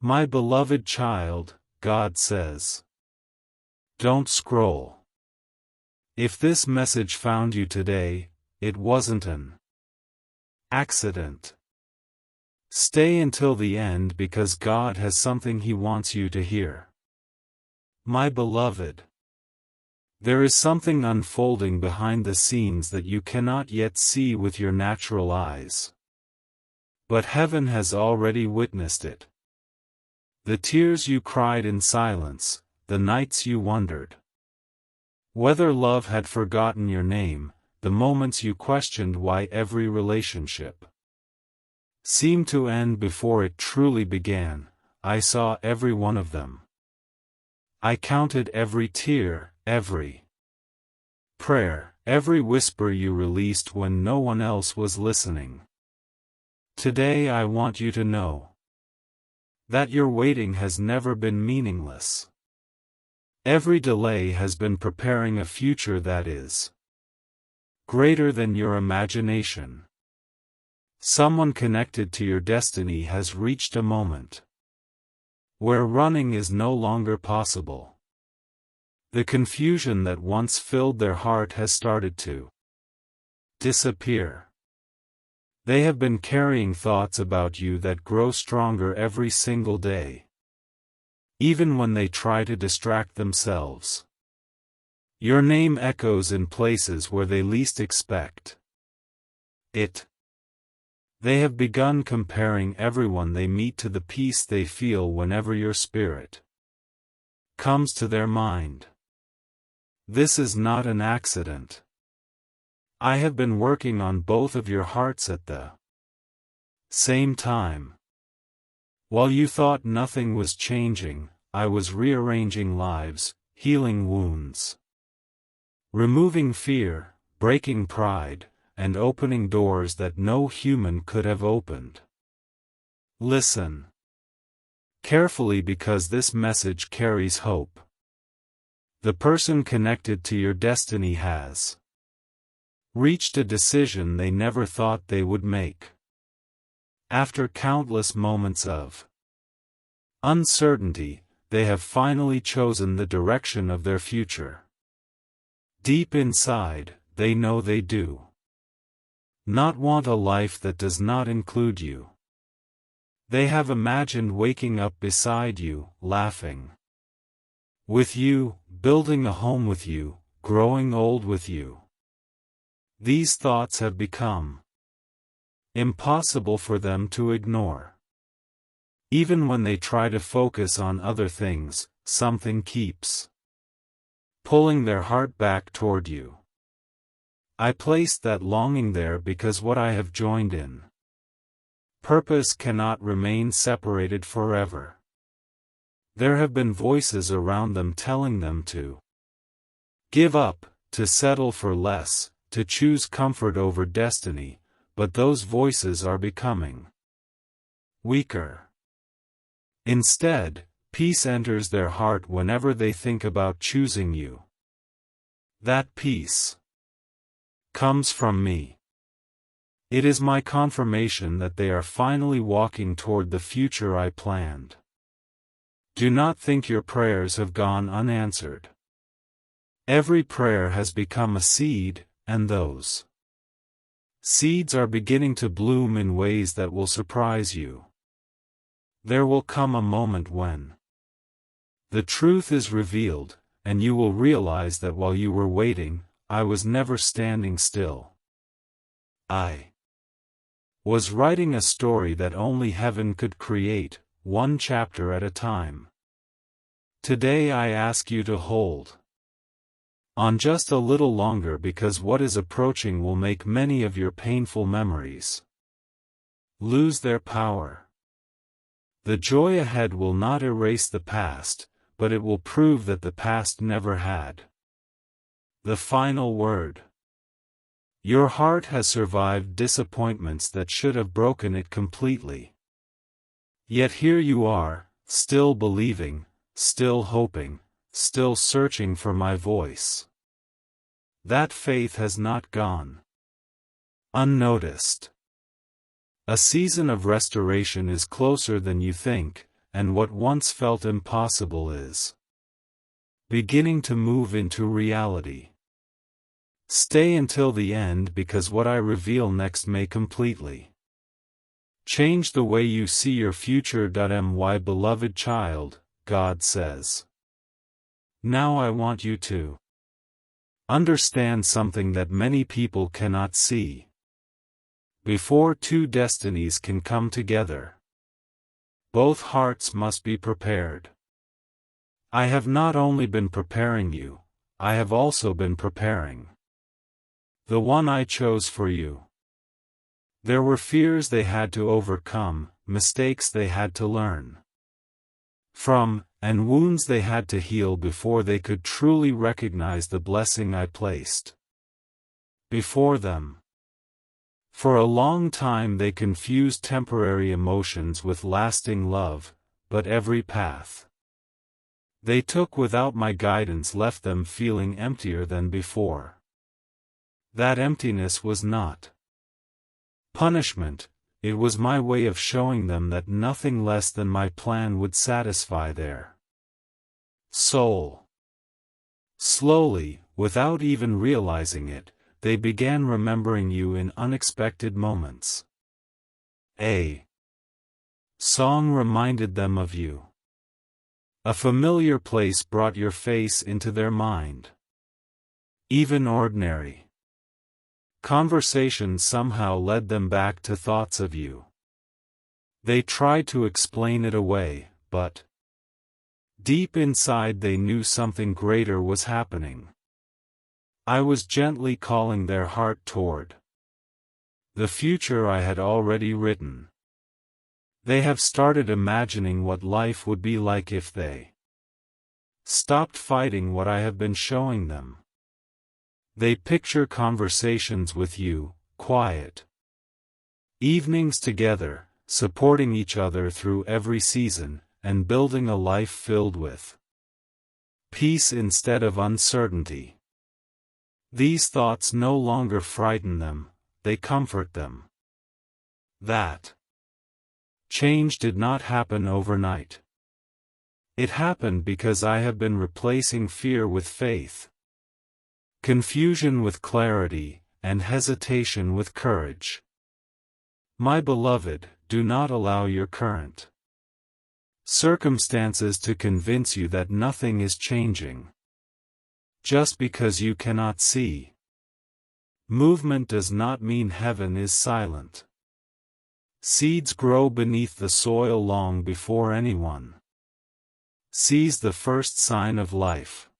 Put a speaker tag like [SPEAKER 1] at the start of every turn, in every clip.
[SPEAKER 1] My beloved child, God says. Don't scroll. If this message found you today, it wasn't an accident. Stay until the end because God has something He wants you to hear. My beloved, there is something unfolding behind the scenes that you cannot yet see with your natural eyes. But heaven has already witnessed it. The tears you cried in silence, the nights you wondered whether love had forgotten your name, the moments you questioned why every relationship seemed to end before it truly began, I saw every one of them. I counted every tear, every prayer, every whisper you released when no one else was listening. Today I want you to know that your waiting has never been meaningless. Every delay has been preparing a future that is greater than your imagination. Someone connected to your destiny has reached a moment where running is no longer possible. The confusion that once filled their heart has started to disappear. They have been carrying thoughts about you that grow stronger every single day. Even when they try to distract themselves. Your name echoes in places where they least expect it. They have begun comparing everyone they meet to the peace they feel whenever your spirit comes to their mind. This is not an accident. I have been working on both of your hearts at the same time. While you thought nothing was changing, I was rearranging lives, healing wounds, removing fear, breaking pride, and opening doors that no human could have opened. Listen carefully because this message carries hope. The person connected to your destiny has reached a decision they never thought they would make. After countless moments of uncertainty, they have finally chosen the direction of their future. Deep inside, they know they do not want a life that does not include you. They have imagined waking up beside you, laughing with you, building a home with you, growing old with you. These thoughts have become impossible for them to ignore. Even when they try to focus on other things, something keeps pulling their heart back toward you. I placed that longing there because what I have joined in purpose cannot remain separated forever. There have been voices around them telling them to give up, to settle for less, to choose comfort over destiny, but those voices are becoming weaker. Instead, peace enters their heart whenever they think about choosing you. That peace comes from me. It is my confirmation that they are finally walking toward the future I planned. Do not think your prayers have gone unanswered. Every prayer has become a seed, and those seeds are beginning to bloom in ways that will surprise you. There will come a moment when the truth is revealed, and you will realize that while you were waiting, I was never standing still. I was writing a story that only heaven could create, one chapter at a time. Today I ask you to hold on just a little longer because what is approaching will make many of your painful memories lose their power. The joy ahead will not erase the past, but it will prove that the past never had the final word. Your heart has survived disappointments that should have broken it completely. Yet here you are, still believing, still hoping, still searching for my voice. That faith has not gone unnoticed. A season of restoration is closer than you think, and what once felt impossible is beginning to move into reality. Stay until the end, because what I reveal next may completely change the way you see your future. My beloved child, God says, now I want you to understand something that many people cannot see. Before two destinies can come together, both hearts must be prepared. I have not only been preparing you, I have also been preparing the one I chose for you. There were fears they had to overcome, mistakes they had to learn from, and wounds they had to heal before they could truly recognize the blessing I placed before them. For a long time they confused temporary emotions with lasting love, but every path they took without my guidance left them feeling emptier than before. That emptiness was not punishment, it was my way of showing them that nothing less than my plan would satisfy their soul. Slowly, without even realizing it, they began remembering you in unexpected moments. A song reminded them of you. A familiar place brought your face into their mind. Even ordinary conversation somehow led them back to thoughts of you. They tried to explain it away, but deep inside they knew something greater was happening. I was gently calling their heart toward the future I had already written. They have started imagining what life would be like if they stopped fighting what I have been showing them. They picture conversations with you, quiet evenings together, supporting each other through every season, and building a life filled with peace instead of uncertainty. These thoughts no longer frighten them, they comfort them. That change did not happen overnight. It happened because I have been replacing fear with faith, confusion with clarity, and hesitation with courage. My beloved, do not allow your current circumstances to convince you that nothing is changing. Just because you cannot see movement does not mean heaven is silent. Seeds grow beneath the soil long before anyone sees the first sign of life.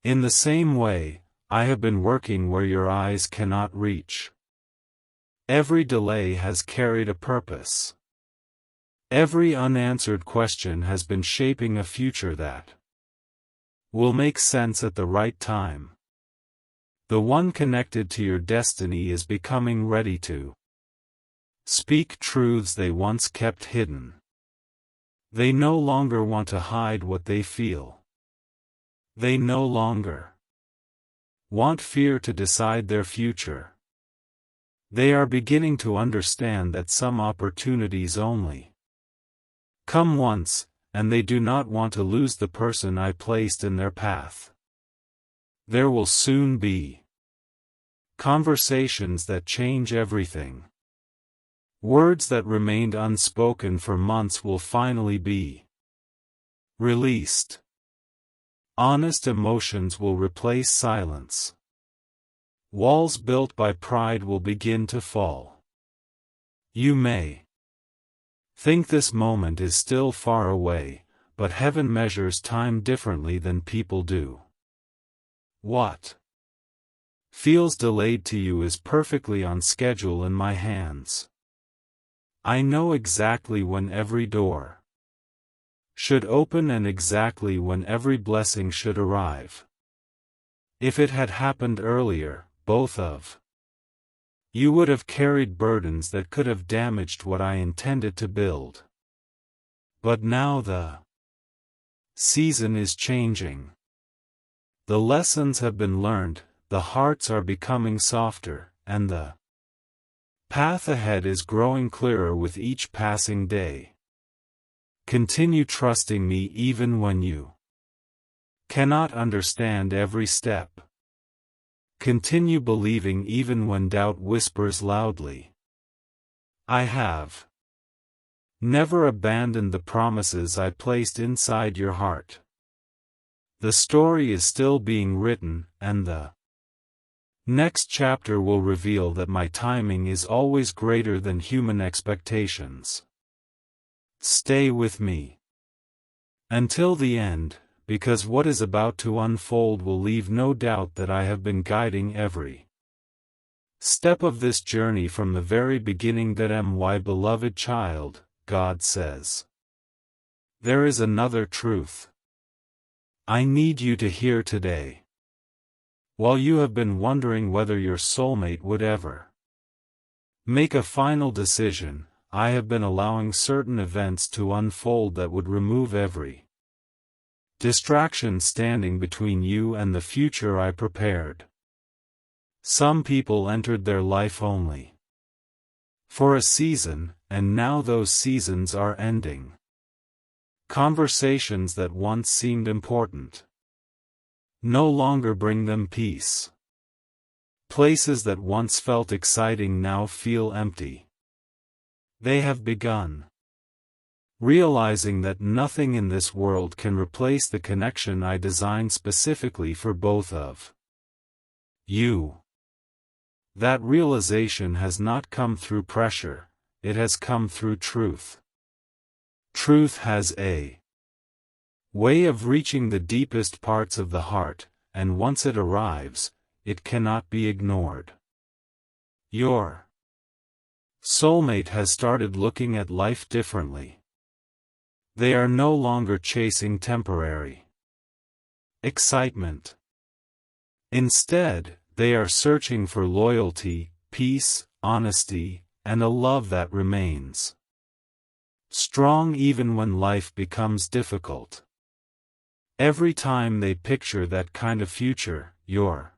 [SPEAKER 1] In the same way, I have been working where your eyes cannot reach. Every delay has carried a purpose. Every unanswered question has been shaping a future that will make sense at the right time. The one connected to your destiny is becoming ready to speak truths they once kept hidden. They no longer want to hide what they feel. They no longer want fear to decide their future. They are beginning to understand that some opportunities only come once, and they do not want to lose the person I placed in their path. There will soon be conversations that change everything. Words that remained unspoken for months will finally be released. Honest emotions will replace silence. Walls built by pride will begin to fall. You may think this moment is still far away, but heaven measures time differently than people do. What feels delayed to you is perfectly on schedule in my hands. I know exactly when every door should open and exactly when every blessing should arrive. If it had happened earlier, both of you would have carried burdens that could have damaged what I intended to build. But now the season is changing. The lessons have been learned, the hearts are becoming softer, and the path ahead is growing clearer with each passing day. Continue trusting me even when you cannot understand every step. Continue believing even when doubt whispers loudly. I have never abandoned the promises I placed inside your heart. The story is still being written, and the next chapter will reveal that my timing is always greater than human expectations. Stay with me until the end, because what is about to unfold will leave no doubt that I have been guiding every step of this journey from the very beginning. That my beloved child, God says. There is another truth I need you to hear today. While you have been wondering whether your soulmate would ever make a final decision, I have been allowing certain events to unfold that would remove every distraction standing between you and the future I prepared. Some people entered their life only for a season, and now those seasons are ending. Conversations that once seemed important no longer bring them peace. Places that once felt exciting now feel empty. They have begun realizing that nothing in this world can replace the connection I designed specifically for both of you. That realization has not come through pressure, it has come through truth. Truth has a way of reaching the deepest parts of the heart, and once it arrives, it cannot be ignored. Your soulmate has started looking at life differently. They are no longer chasing temporary excitement. Instead, they are searching for loyalty, peace, honesty, and a love that remains strong even when life becomes difficult. Every time they picture that kind of future, your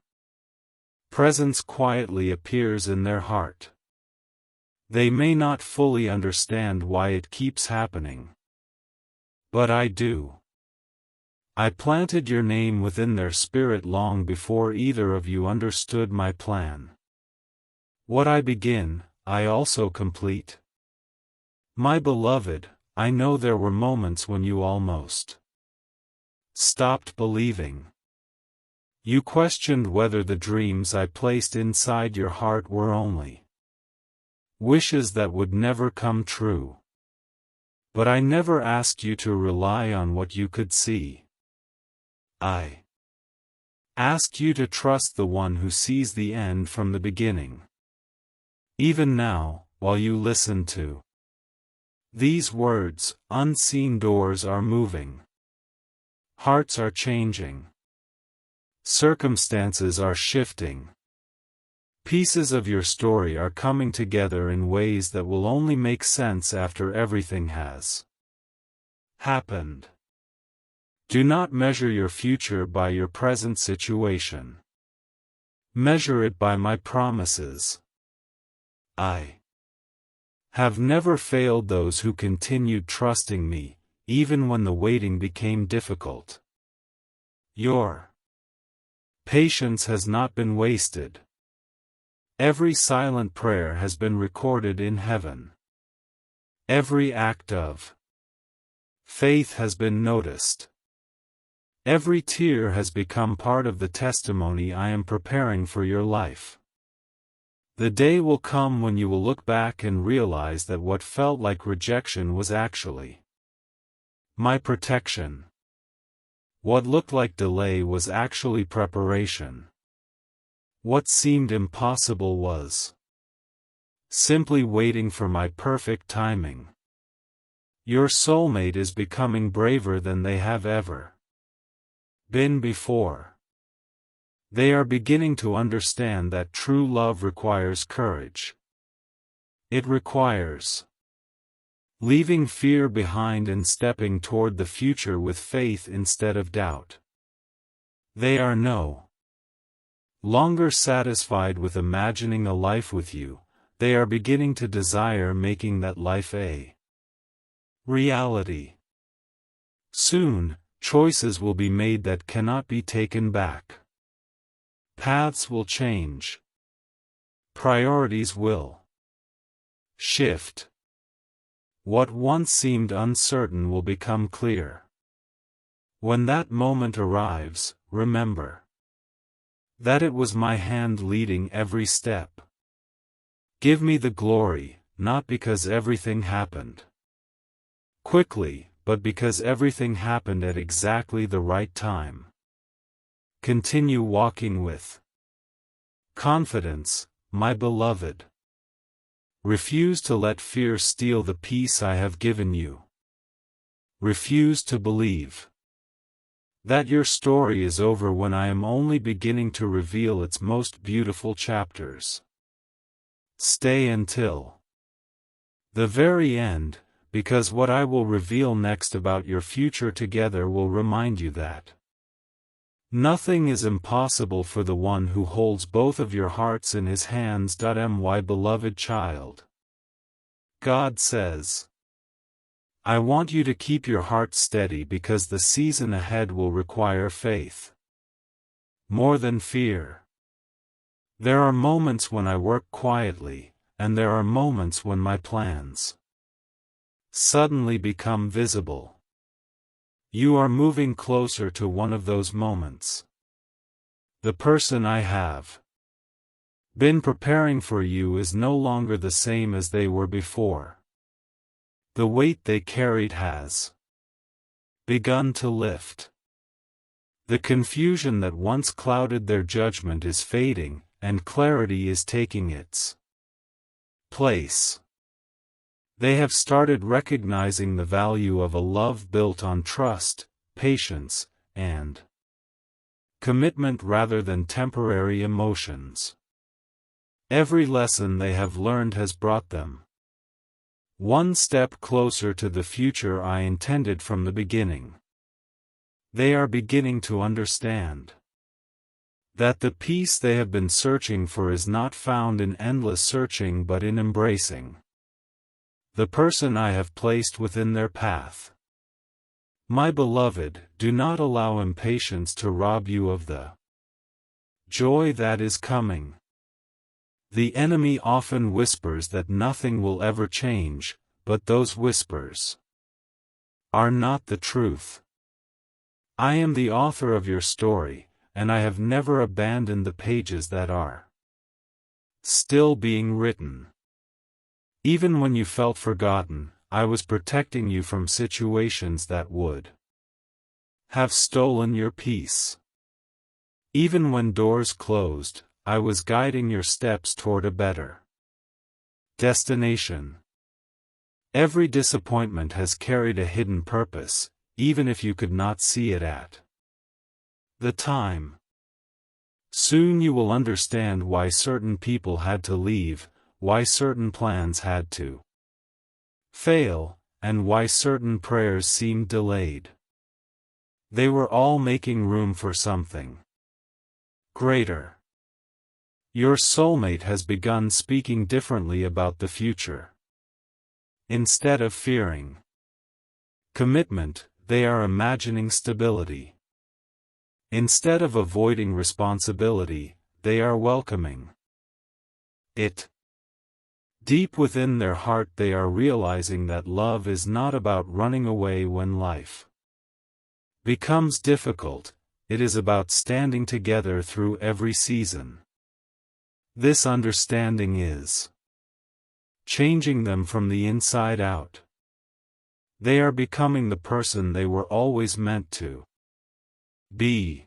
[SPEAKER 1] presence quietly appears in their heart. They may not fully understand why it keeps happening, but I do. I planted your name within their spirit long before either of you understood my plan. What I begin, I also complete. My beloved, I know there were moments when you almost stopped believing. You questioned whether the dreams I placed inside your heart were only wishes that would never come true. But I never asked you to rely on what you could see. I asked you to trust the one who sees the end from the beginning. Even now, while you listen to these words, unseen doors are moving. Hearts are changing. Circumstances are shifting. Pieces of your story are coming together in ways that will only make sense after everything has happened. Do not measure your future by your present situation. Measure it by my promises. I have never failed those who continued trusting me, even when the waiting became difficult. Your patience has not been wasted. Every silent prayer has been recorded in heaven. Every act of faith has been noticed. Every tear has become part of the testimony I am preparing for your life. The day will come when you will look back and realize that what felt like rejection was actually my protection. What looked like delay was actually preparation. What seemed impossible was simply waiting for my perfect timing. Your soulmate is becoming braver than they have ever been before. They are beginning to understand that true love requires courage. It requires leaving fear behind and stepping toward the future with faith instead of doubt. They are no longer satisfied with imagining a life with you, they are beginning to desire making that life a reality. Soon, choices will be made that cannot be taken back. Paths will change. Priorities will shift. What once seemed uncertain will become clear. When that moment arrives, remember that it was my hand leading every step. Give me the glory, not because everything happened quickly, but because everything happened at exactly the right time. Continue walking with confidence, my beloved. Refuse to let fear steal the peace I have given you. Refuse to believe that your story is over when I am only beginning to reveal its most beautiful chapters. Stay until the very end, because what I will reveal next about your future together will remind you that nothing is impossible for the one who holds both of your hearts in his hands. My beloved child, God says, I want you to keep your heart steady because the season ahead will require faith more than fear. There are moments when I work quietly, and there are moments when my plans suddenly become visible. You are moving closer to one of those moments. The person I have been preparing for you is no longer the same as they were before. The weight they carried has begun to lift. The confusion that once clouded their judgment is fading, and clarity is taking its place. They have started recognizing the value of a love built on trust, patience, and commitment rather than temporary emotions. Every lesson they have learned has brought them one step closer to the future I intended from the beginning. They are beginning to understand that the peace they have been searching for is not found in endless searching but in embracing the person I have placed within their path. My beloved, do not allow impatience to rob you of the joy that is coming. The enemy often whispers that nothing will ever change, but those whispers are not the truth. I am the author of your story, and I have never abandoned the pages that are still being written. Even when you felt forgotten, I was protecting you from situations that would have stolen your peace. Even when doors closed, I was guiding your steps toward a better destination. Every disappointment has carried a hidden purpose, even if you could not see it at the time. Soon you will understand why certain people had to leave, why certain plans had to fail, and why certain prayers seemed delayed. They were all making room for something greater. Your soulmate has begun speaking differently about the future. Instead of fearing commitment, they are imagining stability. Instead of avoiding responsibility, they are welcoming it. Deep within their heart they are realizing that love is not about running away when life becomes difficult, it is about standing together through every season. This understanding is changing them from the inside out. They are becoming the person they were always meant to be.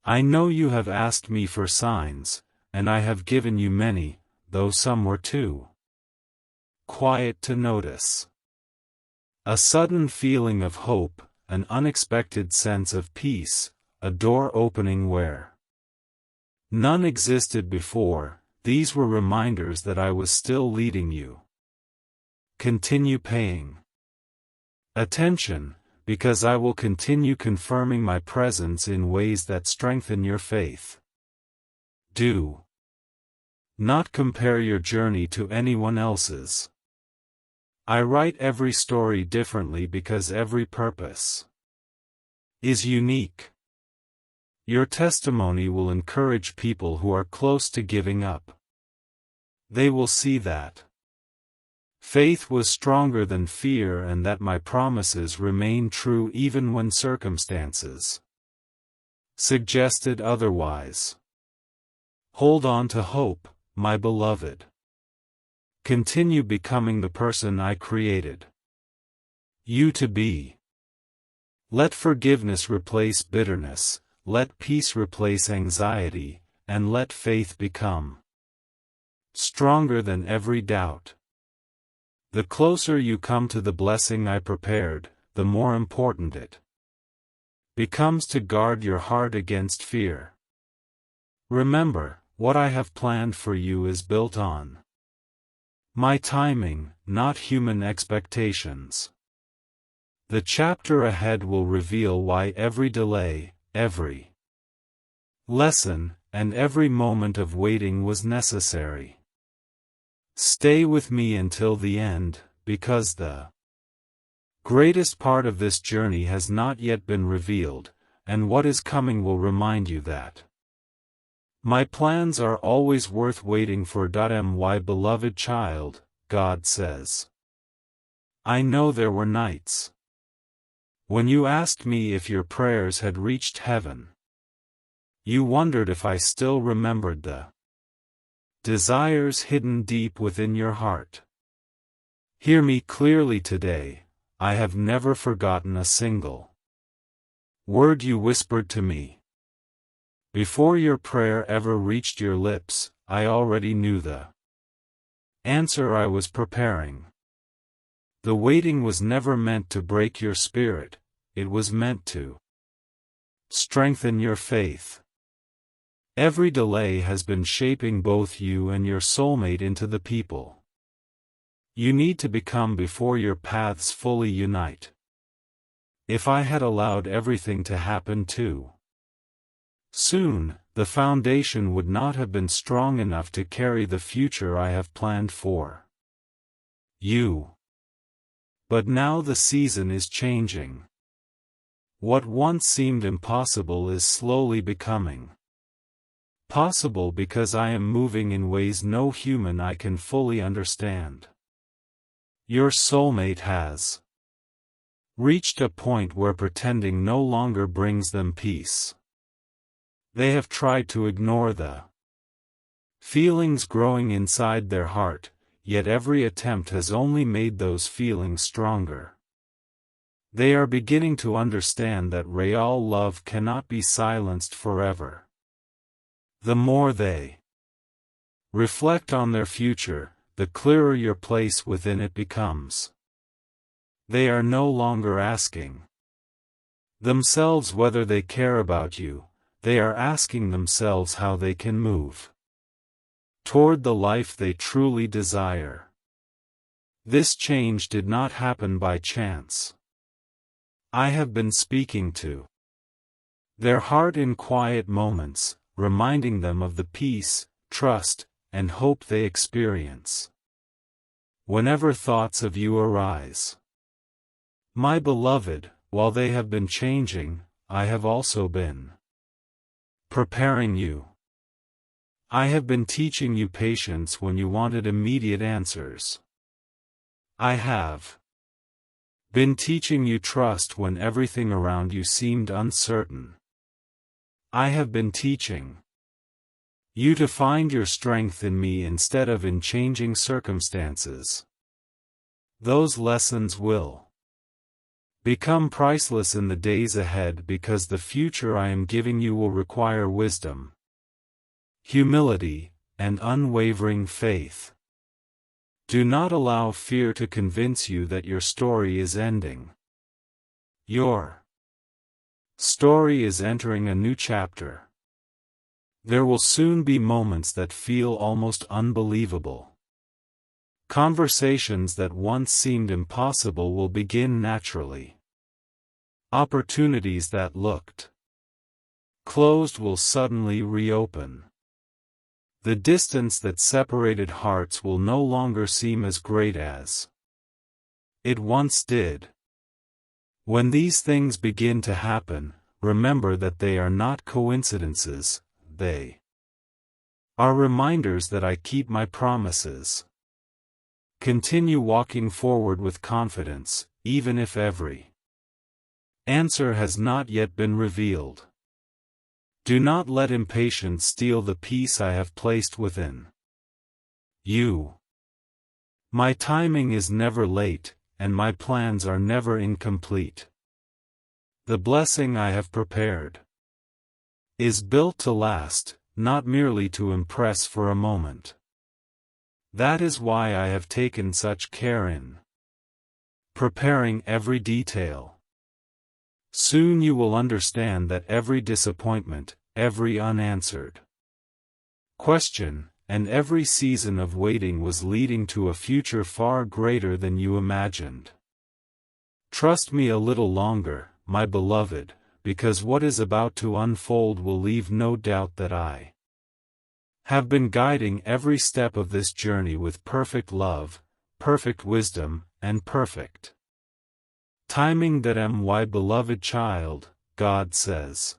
[SPEAKER 1] I know you have asked me for signs, and I have given you many, though some were too quiet to notice. A sudden feeling of hope, an unexpected sense of peace, a door opening where none existed before, these were reminders that I was still leading you. Continue paying attention, because I will continue confirming my presence in ways that strengthen your faith. Do not compare your journey to anyone else's. I write every story differently because every purpose is unique. Your testimony will encourage people who are close to giving up. They will see that faith was stronger than fear and that my promises remain true even when circumstances suggested otherwise. Hold on to hope, my beloved. Continue becoming the person I created you to be. Let forgiveness replace bitterness, let peace replace anxiety, and let faith become stronger than every doubt. The closer you come to the blessing I prepared, the more important it becomes to guard your heart against fear. Remember, what I have planned for you is built on my timing, not human expectations. The chapter ahead will reveal why every delay, every lesson, and every moment of waiting was necessary. Stay with me until the end, because the greatest part of this journey has not yet been revealed, and what is coming will remind you that my plans are always worth waiting for. My beloved child, God says. I know there were nights when you asked me if your prayers had reached heaven. You wondered if I still remembered the desires hidden deep within your heart. Hear me clearly today, I have never forgotten a single word you whispered to me. Before your prayer ever reached your lips, I already knew the answer I was preparing. The waiting was never meant to break your spirit, it was meant to strengthen your faith. Every delay has been shaping both you and your soulmate into the people you need to become before your paths fully unite. If I had allowed everything to happen too soon, the foundation would not have been strong enough to carry the future I have planned for you. But now the season is changing. What once seemed impossible is slowly becoming possible because I am moving in ways no human eye can fully understand. Your soulmate has reached a point where pretending no longer brings them peace. They have tried to ignore the feelings growing inside their heart, yet every attempt has only made those feelings stronger. They are beginning to understand that real love cannot be silenced forever. The more they reflect on their future, the clearer your place within it becomes. They are no longer asking themselves whether they care about you. They are asking themselves how they can move toward the life they truly desire. This change did not happen by chance. I have been speaking to their heart in quiet moments, reminding them of the peace, trust, and hope they experience whenever thoughts of you arise. My beloved, while they have been changing, I have also been preparing you. I have been teaching you patience when you wanted immediate answers. I have been teaching you trust when everything around you seemed uncertain. I have been teaching you to find your strength in me instead of in changing circumstances. Those lessons will become priceless in the days ahead because the future I am giving you will require wisdom, humility, and unwavering faith. Do not allow fear to convince you that your story is ending. Your story is entering a new chapter. There will soon be moments that feel almost unbelievable. Conversations that once seemed impossible will begin naturally. Opportunities that looked closed will suddenly reopen. The distance that separated hearts will no longer seem as great as It once did. When these things begin to happen, remember that they are not coincidences, they are reminders that I keep my promises. Continue walking forward with confidence, even if every answer has not yet been revealed. Do not let impatience steal the peace I have placed within you. My timing is never late, and my plans are never incomplete. The blessing I have prepared is built to last, not merely to impress for a moment. That is why I have taken such care in preparing every detail. Soon you will understand that every disappointment, every unanswered question, and every season of waiting was leading to a future far greater than you imagined. Trust me a little longer, my beloved, because what is about to unfold will leave no doubt that I have been guiding every step of this journey with perfect love, perfect wisdom, and perfect timing. That my beloved child, God says.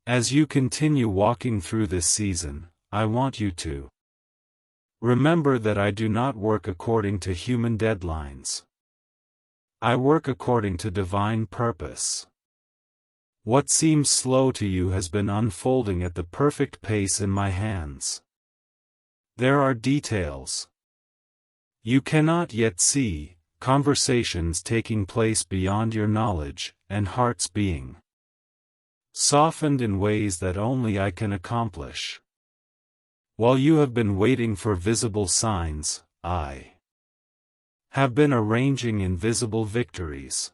[SPEAKER 1] As you continue walking through this season, I want you to remember that I do not work according to human deadlines. I work according to divine purpose. What seems slow to you has been unfolding at the perfect pace in my hands. There are details you cannot yet see, conversations taking place beyond your knowledge, and hearts being softened in ways that only I can accomplish. While you have been waiting for visible signs, I have been arranging invisible victories.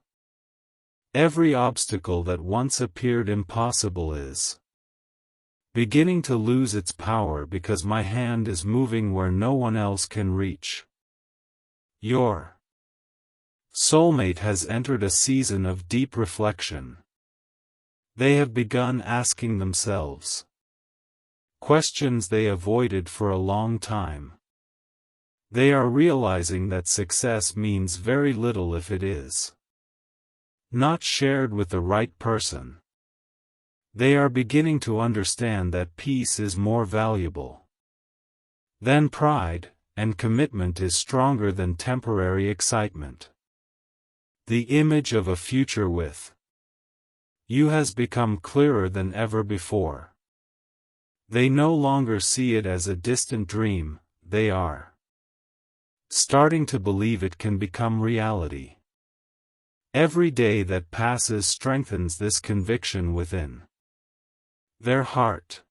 [SPEAKER 1] Every obstacle that once appeared impossible is beginning to lose its power because my hand is moving where no one else can reach. Your soulmate has entered a season of deep reflection. They have begun asking themselves questions they avoided for a long time. They are realizing that success means very little if it is not shared with the right person. They are beginning to understand that peace is more valuable than pride, and commitment is stronger than temporary excitement. The image of a future with you has become clearer than ever before. They no longer see it as a distant dream, they are starting to believe it can become reality. Every day that passes strengthens this conviction within their heart.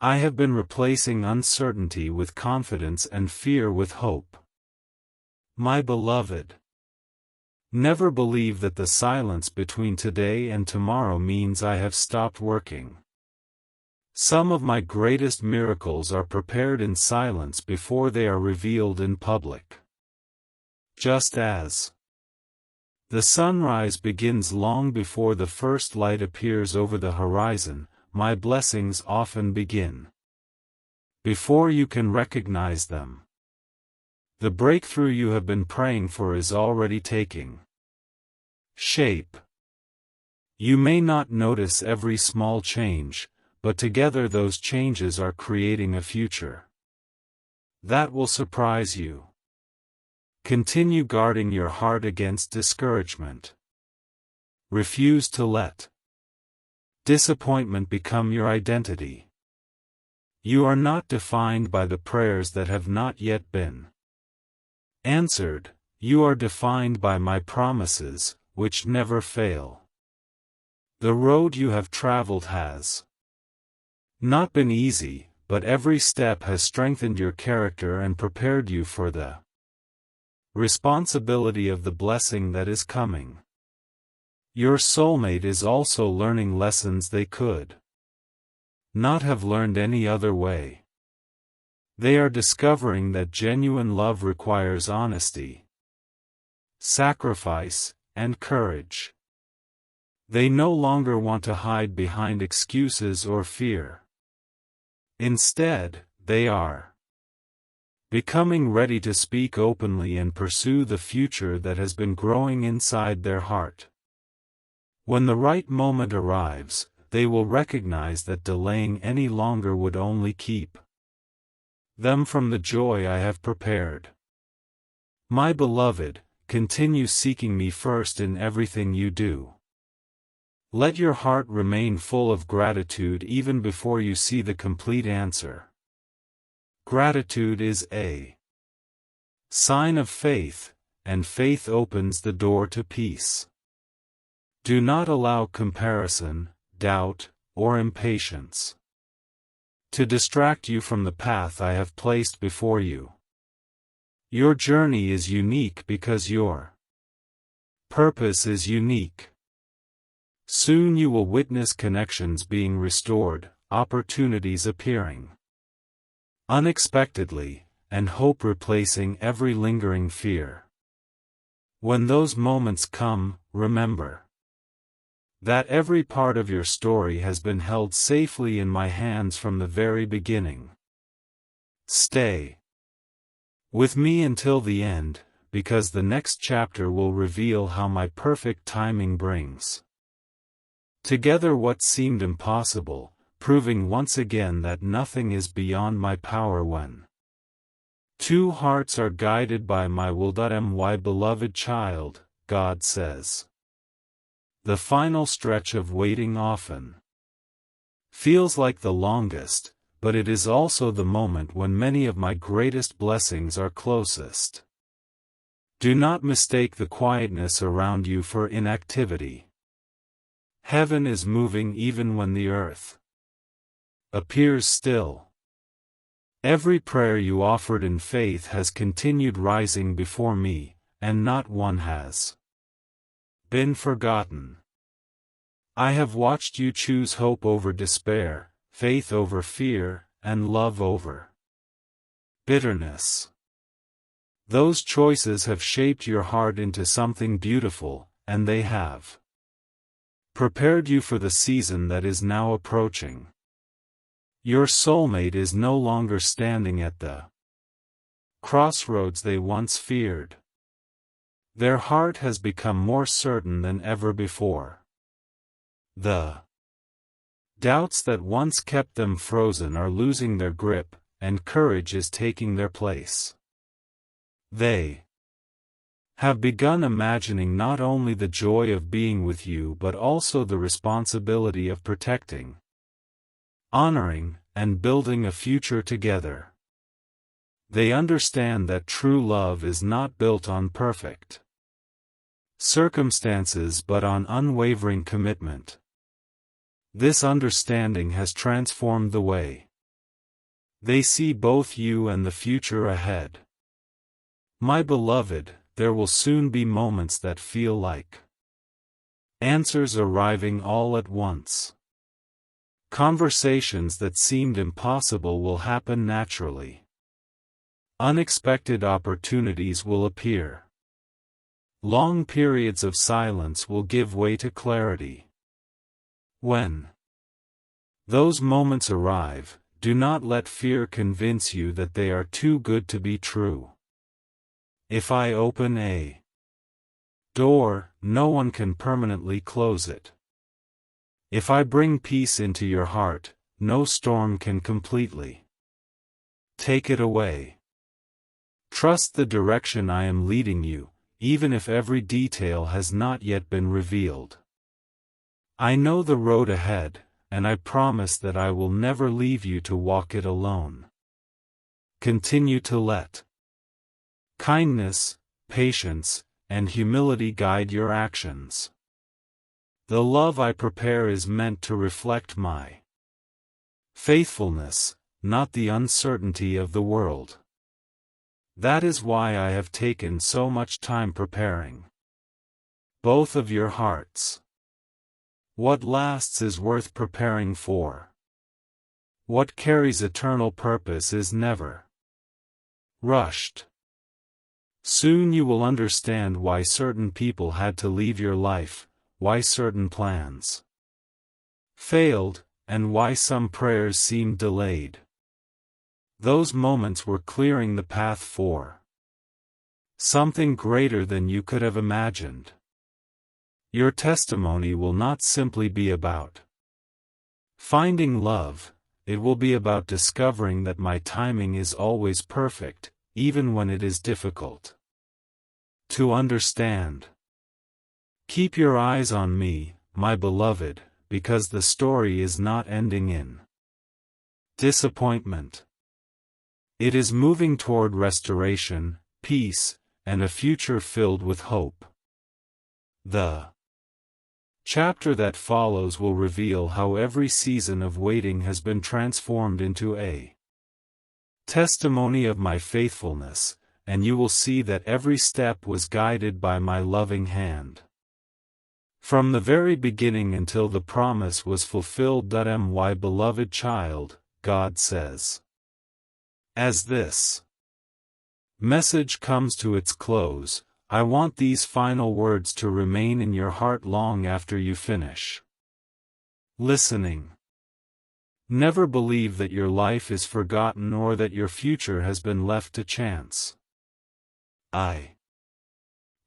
[SPEAKER 1] I have been replacing uncertainty with confidence and fear with hope. My beloved, never believe that the silence between today and tomorrow means I have stopped working. Some of my greatest miracles are prepared in silence before they are revealed in public. Just as the sunrise begins long before the first light appears over the horizon, my blessings often begin before you can recognize them. The breakthrough you have been praying for is already taking shape. You may not notice every small change, but together those changes are creating a future that will surprise you. Continue guarding your heart against discouragement. Refuse to let disappointment become your identity. You are not defined by the prayers that have not yet been answered, you are defined by my promises, which never fail. The road you have traveled has not been easy, but every step has strengthened your character and prepared you for the responsibility of the blessing that is coming. Your soulmate is also learning lessons they could not have learned any other way. They are discovering that genuine love requires honesty, sacrifice, and courage. They no longer want to hide behind excuses or fear. Instead, they are becoming ready to speak openly and pursue the future that has been growing inside their heart. When the right moment arrives, they will recognize that delaying any longer would only keep them from the joy I have prepared. My beloved, continue seeking me first in everything you do. Let your heart remain full of gratitude even before you see the complete answer. Gratitude is a sign of faith, and faith opens the door to peace. Do not allow comparison, doubt, or impatience to distract you from the path I have placed before you. Your journey is unique because your purpose is unique. Soon you will witness connections being restored, opportunities appearing unexpectedly, and hope replacing every lingering fear. When those moments come, remember that every part of your story has been held safely in my hands from the very beginning. Stay with me until the end, because the next chapter will reveal how my perfect timing brings together what seemed impossible, proving once again that nothing is beyond my power when two hearts are guided by my will. My beloved child, God says. The final stretch of waiting often feels like the longest, but it is also the moment when many of my greatest blessings are closest. Do not mistake the quietness around you for inactivity. Heaven is moving even when the earth appears still. Every prayer you offered in faith has continued rising before me, and not one has been forgotten. I have watched you choose hope over despair, faith over fear, and love over bitterness. Those choices have shaped your heart into something beautiful, and they have prepared you for the season that is now approaching. Your soulmate is no longer standing at the crossroads they once feared. Their heart has become more certain than ever before. The doubts that once kept them frozen are losing their grip, and courage is taking their place. They have begun imagining not only the joy of being with you but also the responsibility of protecting, honoring, and building a future together. They understand that true love is not built on perfect circumstances but on unwavering commitment. This understanding has transformed the way they see both you and the future ahead. My beloved, there will soon be moments that feel like answers arriving all at once. Conversations that seemed impossible will happen naturally. Unexpected opportunities will appear. Long periods of silence will give way to clarity. When those moments arrive, do not let fear convince you that they are too good to be true. If I open a door, no one can permanently close it. If I bring peace into your heart, no storm can completely take it away. Trust the direction I am leading you, even if every detail has not yet been revealed. I know the road ahead, and I promise that I will never leave you to walk it alone. Continue to let kindness, patience, and humility guide your actions. The love I prepare is meant to reflect my faithfulness, not the uncertainty of the world. That is why I have taken so much time preparing both of your hearts. What lasts is worth preparing for. What carries eternal purpose is never rushed. Soon you will understand why certain people had to leave your life, why certain plans failed, and why some prayers seemed delayed. Those moments were clearing the path for something greater than you could have imagined. Your testimony will not simply be about finding love, it will be about discovering that my timing is always perfect, even when it is difficult to understand. Keep your eyes on me, my beloved, because the story is not ending in disappointment. It is moving toward restoration, peace, and a future filled with hope. The chapter that follows will reveal how every season of waiting has been transformed into a testimony of my faithfulness, and you will see that every step was guided by my loving hand. From the very beginning until the promise was fulfilled. My beloved child, God says. As this message comes to its close, I want these final words to remain in your heart long after you finish listening. Never believe that your life is forgotten or that your future has been left to chance. I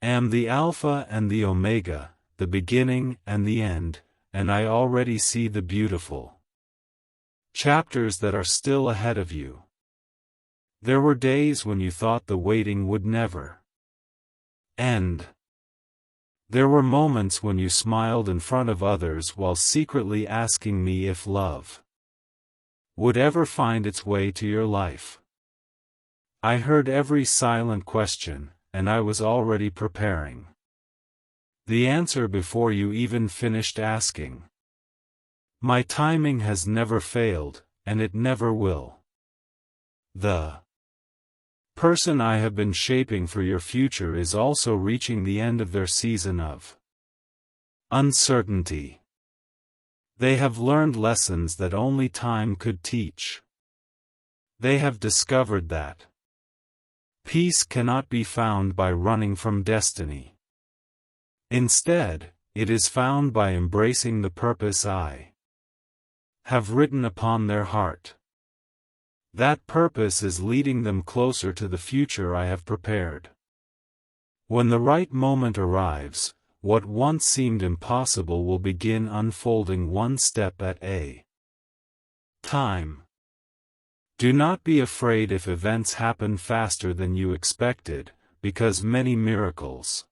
[SPEAKER 1] am the Alpha and the Omega, the beginning and the end, and I already see the beautiful chapters that are still ahead of you. There were days when you thought the waiting would never end. There were moments when you smiled in front of others while secretly asking me if love would ever find its way to your life. I heard every silent question, and I was already preparing the answer before you even finished asking. My timing has never failed, and it never will. The person I have been shaping for your future is also reaching the end of their season of uncertainty. They have learned lessons that only time could teach. They have discovered that peace cannot be found by running from destiny. Instead, it is found by embracing the purpose I have written upon their heart. That purpose is leading them closer to the future I have prepared. When the right moment arrives, what once seemed impossible will begin unfolding one step at a time. Do not be afraid if events happen faster than you expected, because many miracles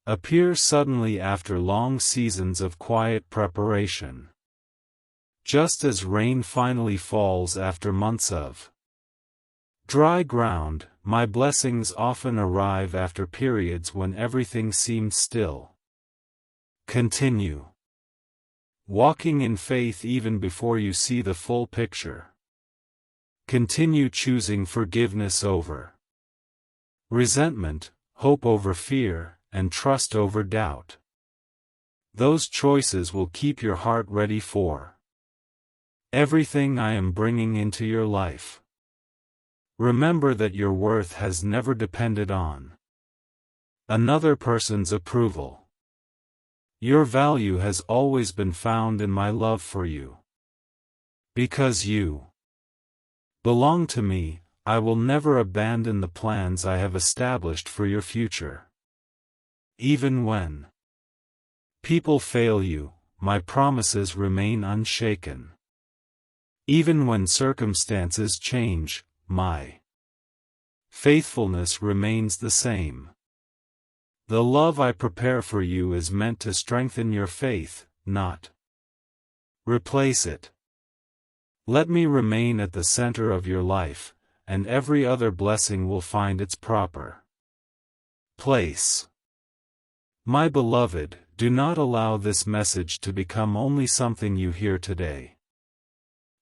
[SPEAKER 1] appear suddenly after long seasons of quiet preparation. Just as rain finally falls after months of dry ground, my blessings often arrive after periods when everything seems still. Continue walking in faith even before you see the full picture. Continue choosing forgiveness over resentment, hope over fear, and trust over doubt. Those choices will keep your heart ready for everything I am bringing into your life. Remember that your worth has never depended on another person's approval. Your value has always been found in my love for you. Because you belong to me, I will never abandon the plans I have established for your future. Even when people fail you, my promises remain unshaken. Even when circumstances change, my faithfulness remains the same. The love I prepare for you is meant to strengthen your faith, not replace it. Let me remain at the center of your life, and every other blessing will find its proper place. My beloved, do not allow this message to become only something you hear today.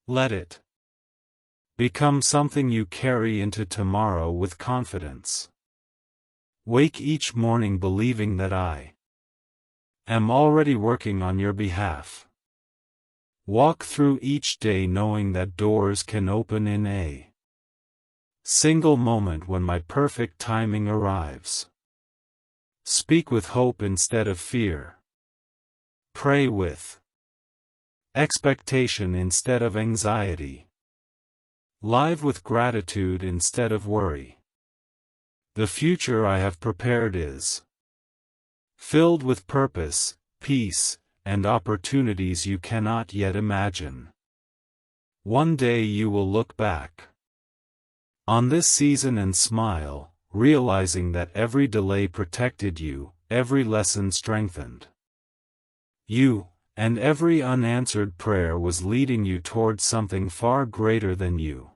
[SPEAKER 1] Let it become something you carry into tomorrow with confidence. Wake each morning believing that I am already working on your behalf. Walk through each day knowing that doors can open in a single moment when my perfect timing arrives. Speak with hope instead of fear. Pray with expectation instead of anxiety. Live with gratitude instead of worry. The future I have prepared is filled with purpose, peace, and opportunities you cannot yet imagine. One day you will look back on this season and smile, realizing that every delay protected you, every lesson strengthened you, and every unanswered prayer was leading you towards something far greater than you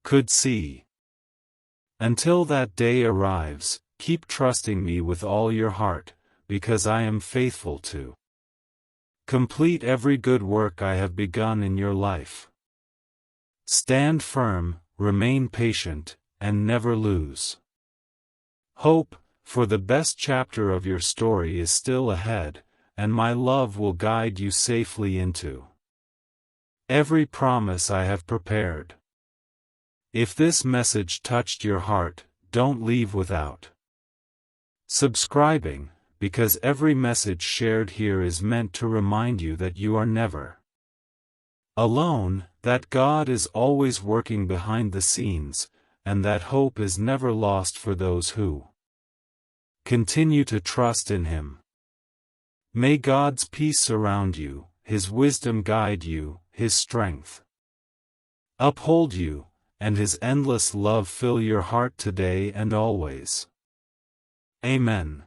[SPEAKER 1] could see. Until that day arrives, keep trusting me with all your heart, because I am faithful to complete every good work I have begun in your life. Stand firm, remain patient, and never lose hope, for the best chapter of your story is still ahead, and my love will guide you safely into every promise I have prepared. If this message touched your heart, don't leave without subscribing, because every message shared here is meant to remind you that you are never alone, that God is always working behind the scenes, and that hope is never lost for those who continue to trust in Him. May God's peace surround you, His wisdom guide you, His strength uphold you, and His endless love fill your heart today and always. Amen.